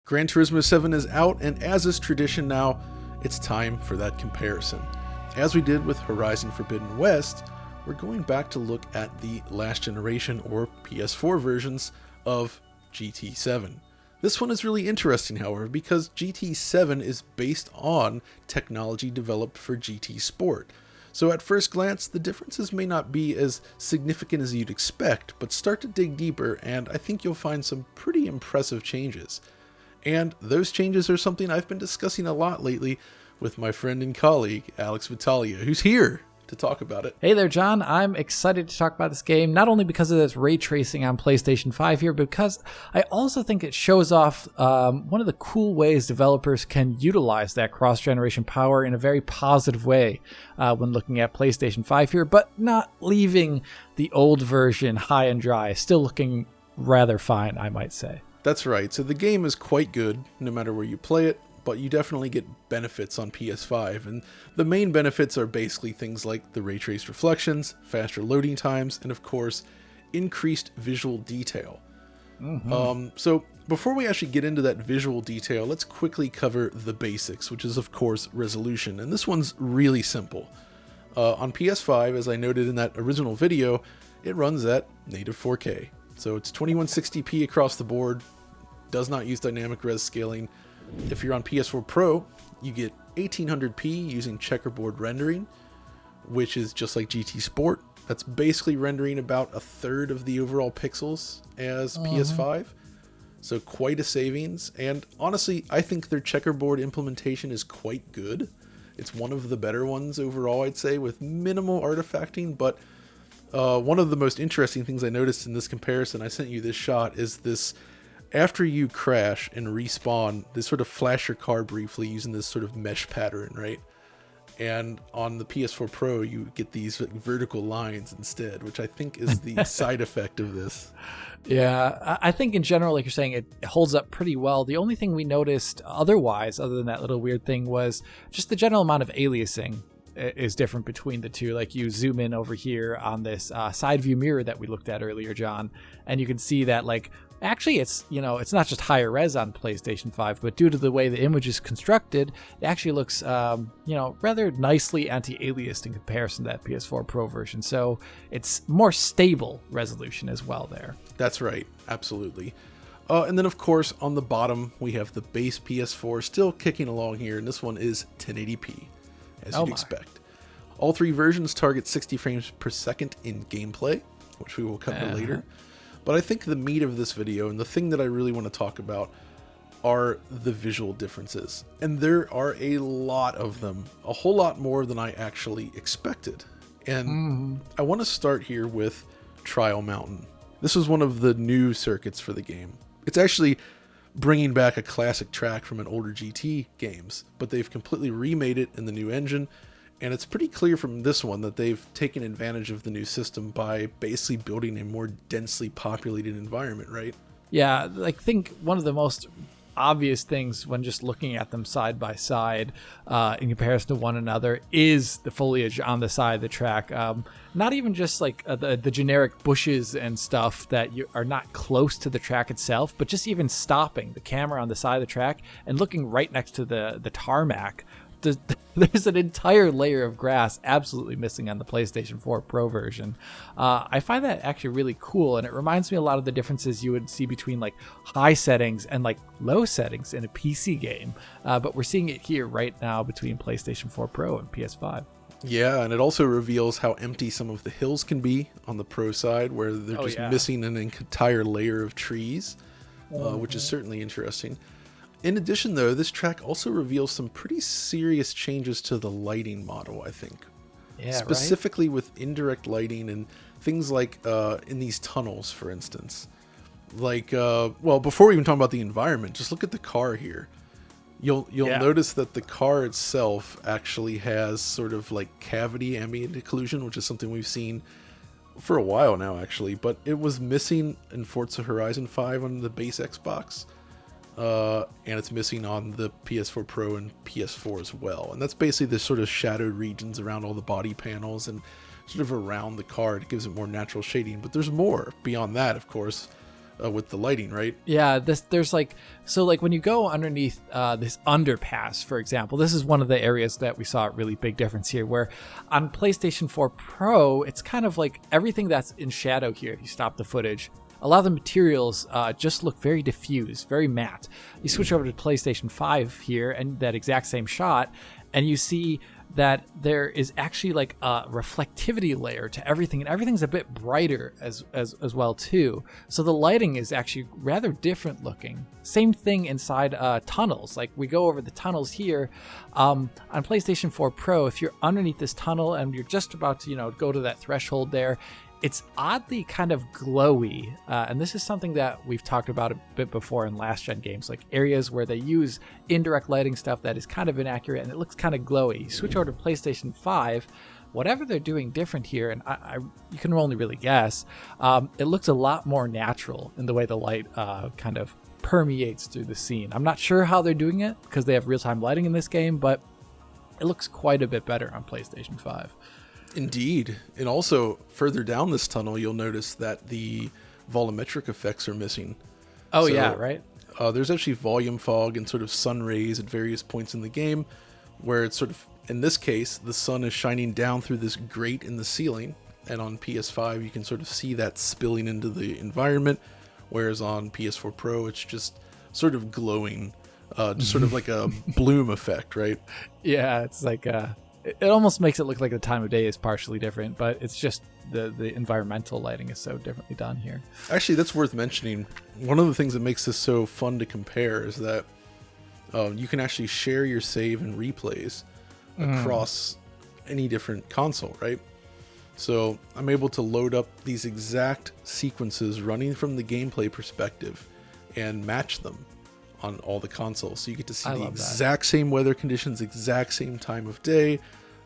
Gran Turismo 7 is out, and as is tradition now, it's time for that comparison. As we did with Horizon Forbidden West, we're going back to look at the last generation or PS4 versions of GT7. This one is really interesting, however, because GT7 is based on technology developed for GT Sport. So at first glance, the differences may not be as significant as you'd expect, but start to dig deeper, and I think you'll find some pretty impressive changes. And those changes are something I've been discussing a lot lately with my friend and colleague, Alex Battaglia, who's here to talk about it. Hey there, John. I'm excited to talk about this game, not only because of this ray tracing on PlayStation 5 here, but because I also think it shows off one of the cool ways developers can utilize that cross-generation power in a very positive way when looking at PlayStation 5 here, but not leaving the old version high and dry, still looking rather fine, I might say. That's right. So the game is quite good no matter where you play it, but you definitely get benefits on PS5, and the main benefits are basically things like the ray traced reflections, faster loading times, and of course, increased visual detail. So before we actually get into that visual detail, let's quickly cover the basics, which is of course resolution, and this one's really simple. On PS5, as I noted in that original video, it runs at native 4K. So it's 2160p across the board, does not use dynamic res scaling. If you're on PS4 Pro, you get 1800p using checkerboard rendering, which is just like GT Sport. That's basically rendering about a third of the overall pixels as PS5. So quite a savings. And honestly, I think their checkerboard implementation is quite good. It's one of the better ones overall, I'd say, with minimal artifacting. But one of the most interesting things I noticed in this comparison, I sent you this shot, is this: after you crash and respawn, they sort of flash your car briefly using this sort of mesh pattern, right? And on the PS4 Pro, you get these vertical lines instead, which I think is the side effect of this. Yeah, I think in general, like you're saying, it holds up pretty well. The only thing we noticed otherwise, other than that little weird thing, was just the general amount of aliasing is different between the two. Like you zoom in over here on this side view mirror that we looked at earlier, John, and you can see that like actually it's, you know, it's not just higher res on PlayStation 5, but due to the way the image is constructed, it actually looks rather nicely anti-aliased in comparison to that PS4 Pro version. So it's more stable resolution as well there. That's right, absolutely. And then of course on the bottom we have the base PS4 still kicking along here, and this one is 1080p. As you'd expect. All three versions target 60 frames per second in gameplay, which we will cover later. But I think the meat of this video, and the thing that I really want to talk about, are the visual differences. And there are a lot of them, a whole lot more than I actually expected. And I want to start here with Trial Mountain. This was one of the new circuits for the game. It's actually bringing back a classic track from an older GT games, but they've completely remade it in the new engine, and it's pretty clear from this one that they've taken advantage of the new system by basically building a more densely populated environment, right? Yeah, I think one of the most obvious things when just looking at them side by side in comparison to one another is the foliage on the side of the track. Not even just like the generic bushes and stuff that you are not close to the track itself, but just even stopping the camera on the side of the track and looking right next to the tarmac. There's an entire layer of grass absolutely missing on the PlayStation 4 Pro version. I find that actually really cool, and it reminds me a lot of the differences you would see between like high settings and like low settings in a PC game. But we're seeing it here right now between PlayStation 4 Pro and PS5. Yeah, and it also reveals how empty some of the hills can be on the Pro side, where they're just missing an entire layer of trees, which is certainly interesting. In addition, though, this track also reveals some pretty serious changes to the lighting model, I think. Yeah, specifically with indirect lighting and things like in these tunnels, for instance. Like, well, before we even talk about the environment, just look at the car here. You'll notice that the car itself actually has sort of like cavity ambient occlusion, which is something we've seen for a while now, actually. But it was missing in Forza Horizon 5 on the base Xbox. And it's missing on the PS4 Pro and PS4 as well. And that's basically the sort of shadowed regions around all the body panels and sort of around the car. It gives it more natural shading. But there's more beyond that, of course. with the lighting, right? Yeah, there's like, so like when you go underneath this underpass, for example, this is one of the areas that we saw a really big difference here, where on PlayStation 4 Pro, it's kind of like everything that's in shadow here, if you stop the footage, a lot of the materials just look very diffuse, very matte. You switch over to PlayStation 5 here and that exact same shot, and you see that there is actually like a reflectivity layer to everything, and everything's a bit brighter as well too. So the lighting is actually rather different looking. Same thing inside tunnels. Like we go over the tunnels here on PlayStation 4 Pro. If you're underneath this tunnel and you're just about to go to that threshold there, it's oddly kind of glowy, and this is something that we've talked about a bit before in last gen games, like areas where they use indirect lighting stuff that is kind of inaccurate and it looks kind of glowy. You switch over to PlayStation 5, whatever they're doing different here, and you can only really guess, it looks a lot more natural in the way the light kind of permeates through the scene. I'm not sure how they're doing it because they have real-time lighting in this game, but it looks quite a bit better on PlayStation 5. Indeed. And also, further down this tunnel, you'll notice that the volumetric effects are missing. Oh, so, yeah, right? There's actually volume fog and sort of sun rays at various points in the game, where it's sort of, in this case, the sun is shining down through this grate in the ceiling, and on PS5, you can sort of see that spilling into the environment, whereas on PS4 Pro, it's just sort of glowing, just sort of like a bloom effect, right? Yeah, it's like it almost makes it look like the time of day is partially different, but it's just the environmental lighting is so differently done here. Actually, that's worth mentioning. One of the things that makes this so fun to compare is that you can actually share your save and replays across any different console, right? So I'm able to load up these exact sequences running from the gameplay perspective and match them on all the consoles. So you get to see the exact same weather conditions, exact same time of day,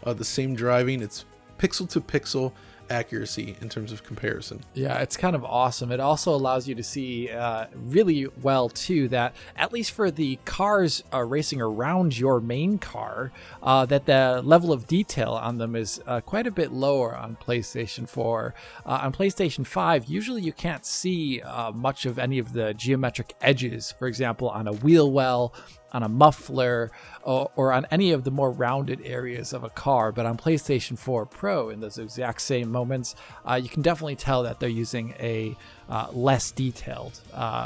the same driving. It's pixel to pixel accuracy in terms of comparison. Yeah, it's kind of awesome. It also allows you to see really well too that at least for the cars racing around your main car, that the level of detail on them is quite a bit lower on PlayStation 4. On PlayStation 5, usually you can't see much of any of the geometric edges, for example, on a wheel well, on a muffler, or on any of the more rounded areas of a car. But on PlayStation 4 Pro, in those exact same moments, you can definitely tell that they're using a less detailed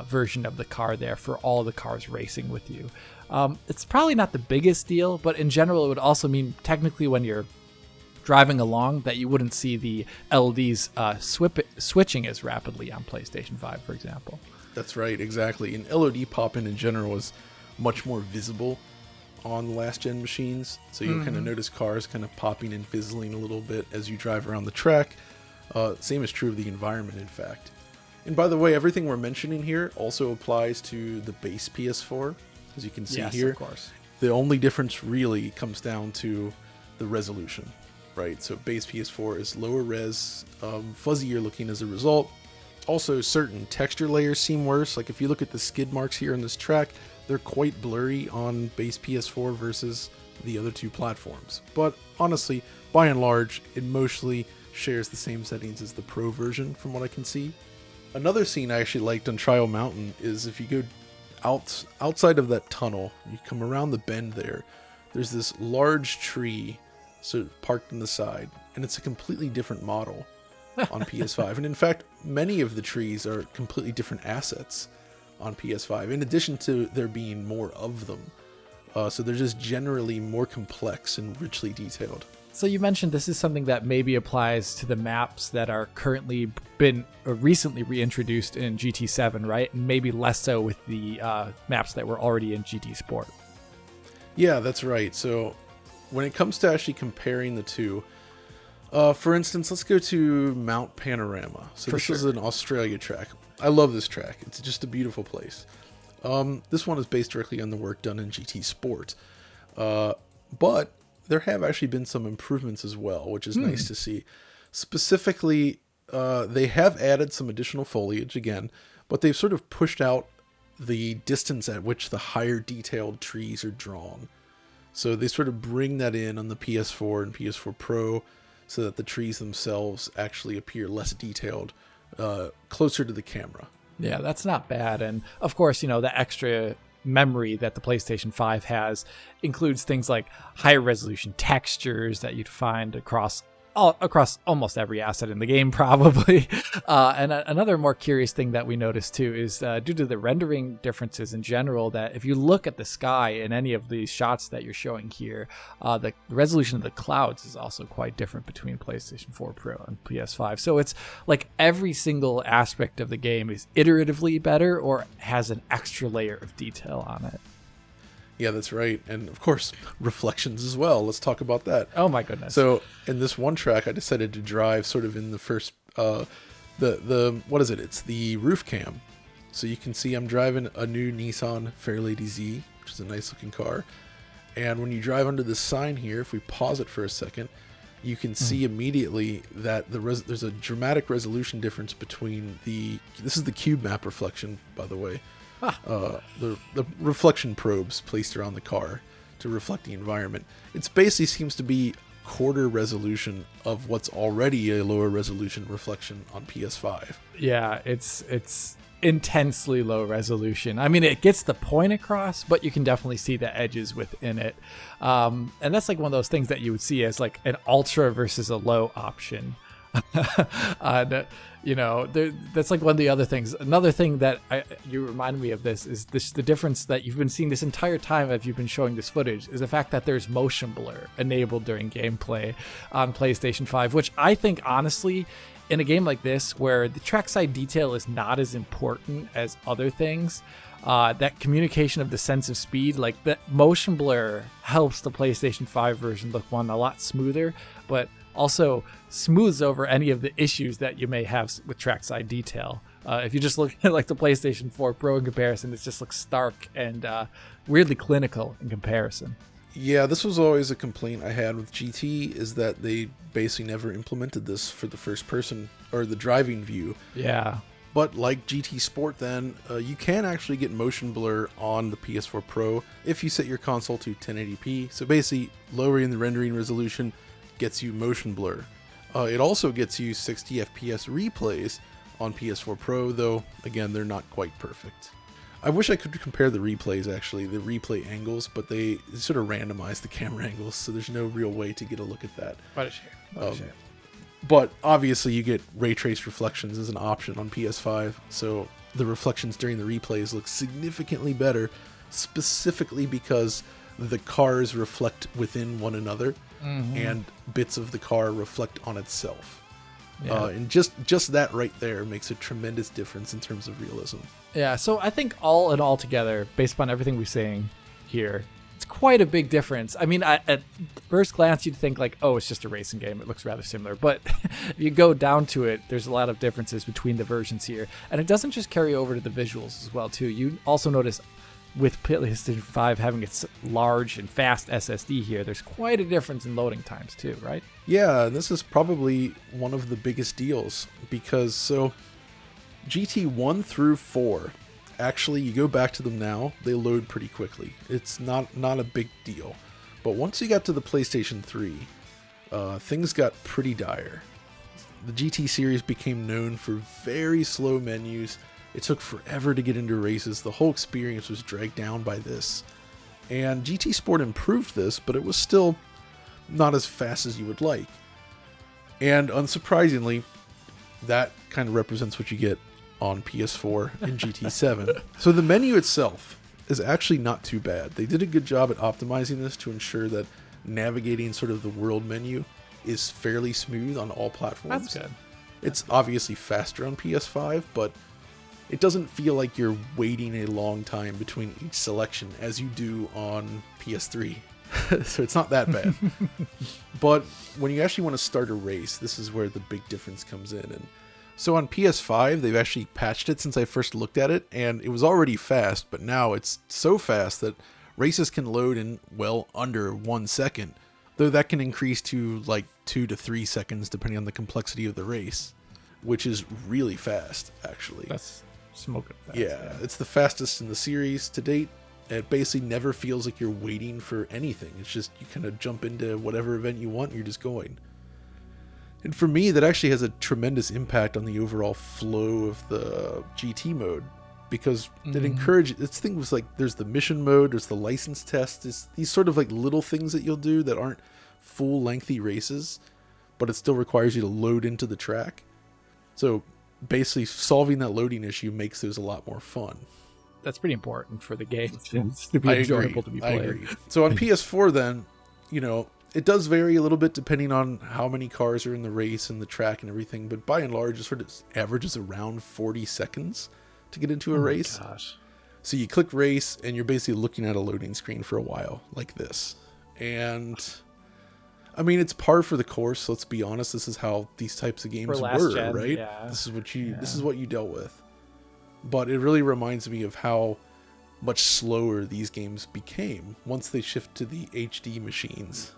version of the car there for all the cars racing with you. It's probably not the biggest deal, but in general, it would also mean technically when you're driving along that you wouldn't see the LEDs switching as rapidly on PlayStation 5, for example. That's right, exactly. And LED pop-in in general is much more visible on last gen machines, so you'll kind of notice cars kind of popping and fizzling a little bit as you drive around the track. Same is true of the environment, in fact. And by the way, everything we're mentioning here also applies to the base PS4, as you can see here. Of course. The only difference really comes down to the resolution, right? So base PS4 is lower res, fuzzier looking as a result. Also, certain texture layers seem worse. Like if you look at the skid marks here on this track, they're quite blurry on base PS4 versus the other two platforms. But honestly, by and large, it mostly shares the same settings as the Pro version from what I can see. Another scene I actually liked on Trial Mountain is if you go outside of that tunnel, you come around the bend there, there's this large tree sort of parked on the side, and it's a completely different model on PS5. And in fact, many of the trees are completely different assets on PS5, in addition to there being more of them. So they're just generally more complex and richly detailed. So you mentioned this is something that maybe applies to the maps that are currently been recently reintroduced in GT7, right? And maybe less so with the maps that were already in GT Sport. Yeah, that's right. So when it comes to actually comparing the two, for instance, let's go to Mount Panorama. So this is an Australia track. I love this track. It's just a beautiful place. This one is based directly on the work done in GT Sport. But there have actually been some improvements as well, which is nice to see. Specifically, they have added some additional foliage again, but they've sort of pushed out the distance at which the higher detailed trees are drawn. So they sort of bring that in on the PS4 and PS4 Pro so that the trees themselves actually appear less detailed, closer to the camera. Yeah, that's not bad. And of course, the extra memory that the PlayStation 5 has includes things like higher resolution textures that you'd find across almost every asset in the game, probably. And another more curious thing that we noticed too is due to the rendering differences in general, that if you look at the sky in any of these shots that you're showing here, the resolution of the clouds is also quite different between PlayStation 4 Pro and PS5. So it's like every single aspect of the game is iteratively better or has an extra layer of detail on it. Yeah, that's right. And of course, reflections as well. Let's talk about that. Oh my goodness. So in this one track, I decided to drive sort of in the first, the what is it? It's the roof cam. So you can see I'm driving a new Nissan Fairlady Z, which is a nice looking car. And when you drive under this sign here, if we pause it for a second, you can see immediately that there's a dramatic resolution difference between this is the cube map reflection, by the way. The reflection probes placed around the car to reflect the environment. It basically seems to be quarter resolution of what's already a lower resolution reflection on PS5. Yeah, it's intensely low resolution. I mean, it gets the point across, but you can definitely see the edges within it. And that's like one of those things that you would see as like an ultra versus a low option. That's like one of the other things. Another thing that you reminded me of this is the difference that you've been seeing this entire time as you've been showing this footage is the fact that there's motion blur enabled during gameplay on PlayStation 5, which I think honestly, in a game like this where the trackside detail is not as important as other things, that communication of the sense of speed, like that motion blur helps the PlayStation 5 version look a lot smoother, but also smooths over any of the issues that you may have with trackside detail. If you just look at like the PlayStation 4 Pro in comparison, it just looks stark and weirdly clinical in comparison. Yeah, this was always a complaint I had with GT, is that they basically never implemented this for the first person or the driving view. Yeah. But like GT Sport then, you can actually get motion blur on the PS4 Pro if you set your console to 1080p. So basically, lowering the rendering resolution gets you motion blur. It also gets you 60 FPS replays on PS4 Pro, though, again, they're not quite perfect. I wish I could compare the replays, actually, the replay angles, but they sort of randomize the camera angles, so there's no real way to get a look at that. What a shame. But obviously, you get ray traced reflections as an option on PS5, so the reflections during the replays look significantly better, specifically because the cars reflect within one another, and bits of the car reflect on itself. Yeah. And just that right there makes a tremendous difference in terms of realism. Yeah, so I think all in all together, based upon everything we're saying here, it's quite a big difference. I mean, at first glance, you'd think like, oh, it's just a racing game. It looks rather similar. But if you go down to it, there's a lot of differences between the versions here. And it doesn't just carry over to the visuals as well, too. You also notice with PlayStation 5 having its large and fast SSD here, there's quite a difference in loading times too, right? Yeah, this is probably one of the biggest deals because GT 1 through 4, actually, you go back to them now, they load pretty quickly. It's not a big deal. But once you got to the PlayStation 3, things got pretty dire. The GT series became known for very slow menus. It took forever to get into races. The whole experience was dragged down by this. And GT Sport improved this, but it was still not as fast as you would like. And unsurprisingly, that kind of represents what you get on PS4 and GT7. So the menu itself is actually not too bad. They did a good job at optimizing this to ensure that navigating sort of the world menu is fairly smooth on all platforms. That's good. It's obviously faster on PS5, but it doesn't feel like you're waiting a long time between each selection as you do on PS3. So it's not that bad. But when you actually want to start a race, this is where the big difference comes in. And so on PS5, they've actually patched it since I first looked at it, and it was already fast, but now it's so fast that races can load in, well, under 1 second, though that can increase to like 2 to 3 seconds depending on the complexity of the race, which is really fast, actually. That's smoking fast. Yeah, it's the fastest in the series to date. It basically never feels like you're waiting for anything. It's just you kind of jump into whatever event you want and you're just going. And for me, that actually has a tremendous impact on the overall flow of the GT mode, because it encourages, it's things like there's the mission mode, there's the license test, there's these sort of like little things that you'll do that aren't full lengthy races, but it still requires you to load into the track. So basically solving that loading issue makes those a lot more fun. That's pretty important for the game to be enjoyable to be played. I agree. So on PS4 then, you know, it does vary a little bit depending on how many cars are in the race and the track and everything, but by and large, it sort of averages around 40 seconds to get into a race. Gosh. So you click race, and you're basically looking at a loading screen for a while, like this. And I mean, it's par for the course. Let's be honest. This is how these types of games were, gen, right? yeah. This is what you dealt with. But it really reminds me of how much slower these games became once they shift to the HD machines.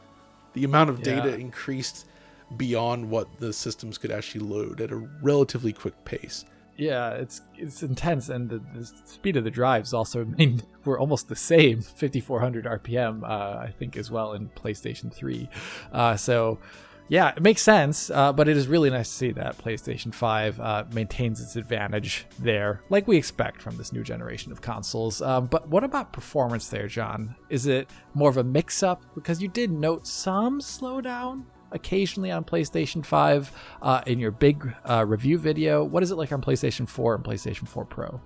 The amount of data increased beyond what the systems could actually load at a relatively quick pace. Yeah, it's intense, and the speed of the drives also, I mean, were almost the same, 5,400 RPM, I think, as well in PlayStation 3. So, yeah, it makes sense, but it is really nice to see that PlayStation 5 maintains its advantage there, like we expect from this new generation of consoles. But what about performance there, John? Is it more of a mix-up? Because you did note some slowdown occasionally on PlayStation 5 in your big review video. What is it like on PlayStation 4 and PlayStation 4 Pro?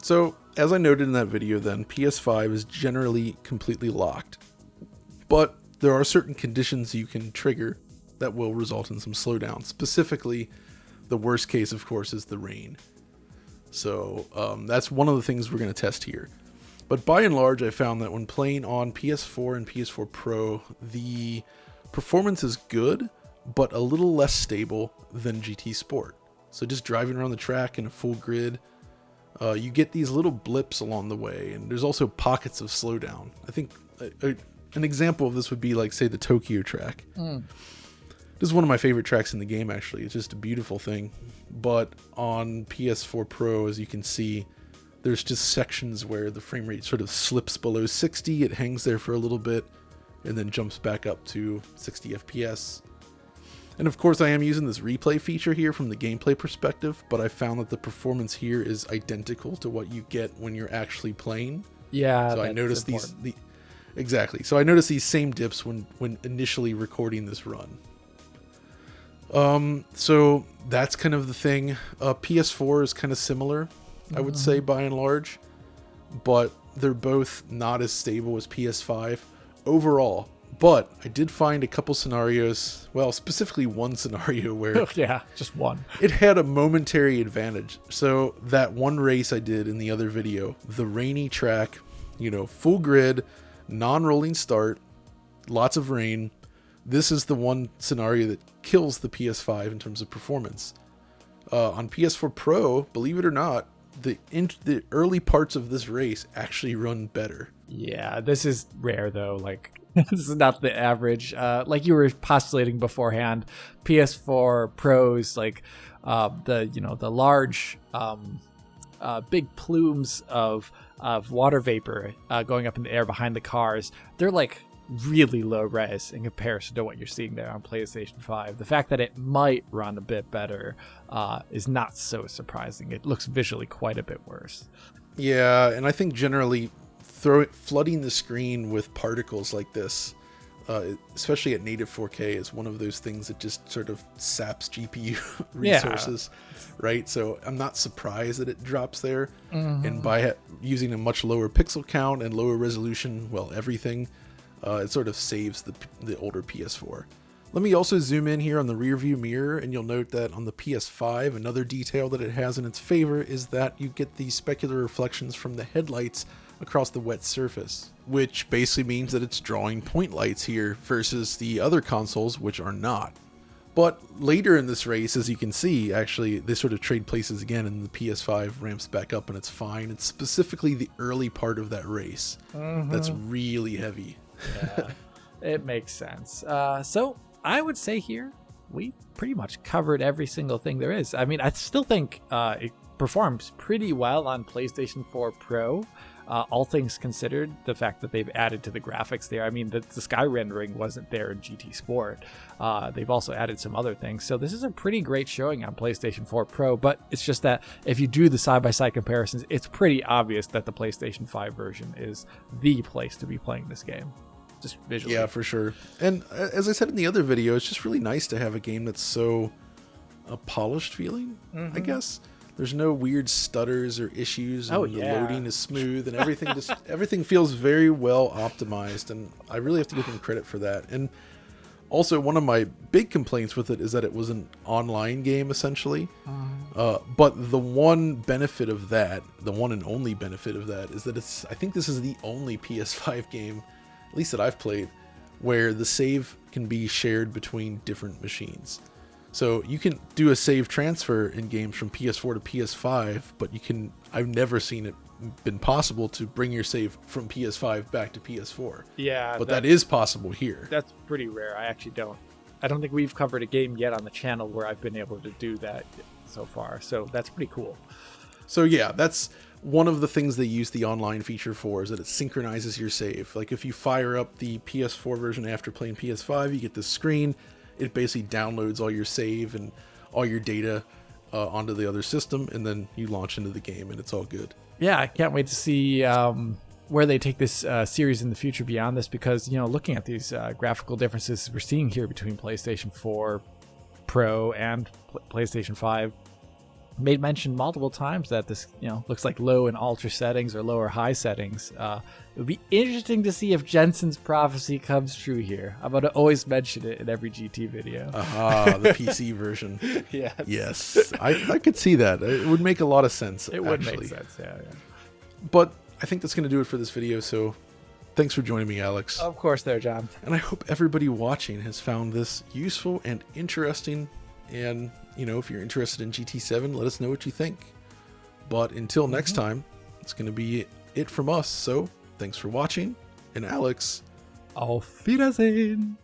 So, as I noted in that video then, PS5 is generally completely locked. But there are certain conditions you can trigger that will result in some slowdown. Specifically, the worst case, of course, is the rain. So that's one of the things we're going to test here. But by and large, I found that when playing on PS4 and PS4 Pro, the performance is good, but a little less stable than GT Sport. So just driving around the track in a full grid, you get these little blips along the way, and there's also pockets of slowdown. I think an example of this would be like, say, the Tokyo track. This is one of my favorite tracks in the game, actually. It's just a beautiful thing. But on PS4 Pro, as you can see, there's just sections where the frame rate sort of slips below 60. It hangs there for a little bit and then jumps back up to 60 FPS. And of course, I am using this replay feature here from the gameplay perspective, but I found that the performance here is identical to what you get when you're actually playing. Yeah, so I noticed exactly. So I noticed these same dips when initially recording this run. So that's kind of the thing. PS4 is kind of similar, I would say, by and large, but they're both not as stable as PS5 overall. But I did find a couple scenarios, well, specifically one scenario where yeah, just one. It had a momentary advantage. So that one race I did in the other video, the rainy track, you know, full grid, non-rolling start, lots of rain. This is the one scenario that kills the PS5 in terms of performance. On PS4 Pro, believe it or not, the early parts of this race actually run better. Yeah, this is rare though. Like, this is not the average. Like you were postulating beforehand, PS4 Pros, like the large big plumes of water vapor going up in the air behind the cars. They're like really low res in comparison to what you're seeing there on PlayStation 5. The fact that it might run a bit better is not so surprising. It looks visually quite a bit worse. Yeah, and I think generally flooding the screen with particles like this, especially at native 4K, is one of those things that just sort of saps GPU resources, right? So I'm not surprised that it drops there. And by using a much lower pixel count and lower resolution, well, everything, it sort of saves the older PS4. Let me also zoom in here on the rear view mirror, and you'll note that on the PS5, another detail that it has in its favor is that you get these specular reflections from the headlights across the wet surface, which basically means that it's drawing point lights here versus the other consoles, which are not. But later in this race, as you can see, actually, they sort of trade places again, and the PS5 ramps back up, and it's fine. It's specifically the early part of that race that's really heavy. Yeah, it makes sense. So I would say here we pretty much covered every single thing there is. I mean, I still think performs pretty well on PlayStation 4 Pro. All things considered, the fact that they've added to the graphics there. I mean, the sky rendering wasn't there in GT Sport. They've also added some other things. So this is a pretty great showing on PlayStation 4 Pro, but it's just that if you do the side-by-side comparisons, it's pretty obvious that the PlayStation 5 version is the place to be playing this game, just visually. Yeah, for sure. And as I said in the other video, it's just really nice to have a game that's so polished feeling, I guess. There's no weird stutters or issues, and the loading is smooth, and everything feels very well optimized, and I really have to give them credit for that. And also, one of my big complaints with it is that it was an online game, essentially. But the one benefit of that, the one and only benefit of that, is that I think this is the only PS5 game, at least that I've played, where the save can be shared between different machines. So you can do a save transfer in games from PS4 to PS5, but I've never seen it been possible to bring your save from PS5 back to PS4. Yeah. But that is possible here. That's pretty rare. I don't think we've covered a game yet on the channel where I've been able to do that so far. So that's pretty cool. So yeah, that's one of the things they use the online feature for, is that it synchronizes your save. Like if you fire up the PS4 version after playing PS5, you get this screen. It basically downloads all your save and all your data onto the other system, and then you launch into the game, and it's all good. Yeah, I can't wait to see where they take this series in the future beyond this, because, looking at these graphical differences we're seeing here between PlayStation 4 Pro and PlayStation 5, made mention multiple times that this, looks like low and ultra settings or low or high settings. It would be interesting to see if Jensen's prophecy comes true here. I'm going to always mention it in every GT video. The PC version. Yes. I could see that. It would make a lot of sense. It would make sense, yeah. But I think that's going to do it for this video, so thanks for joining me, Alex. Of course there, John. And I hope everybody watching has found this useful and interesting. And, if you're interested in GT7, let us know what you think. But until next time, it's going to be it from us. So thanks for watching. And Alex, Auf Wiedersehen.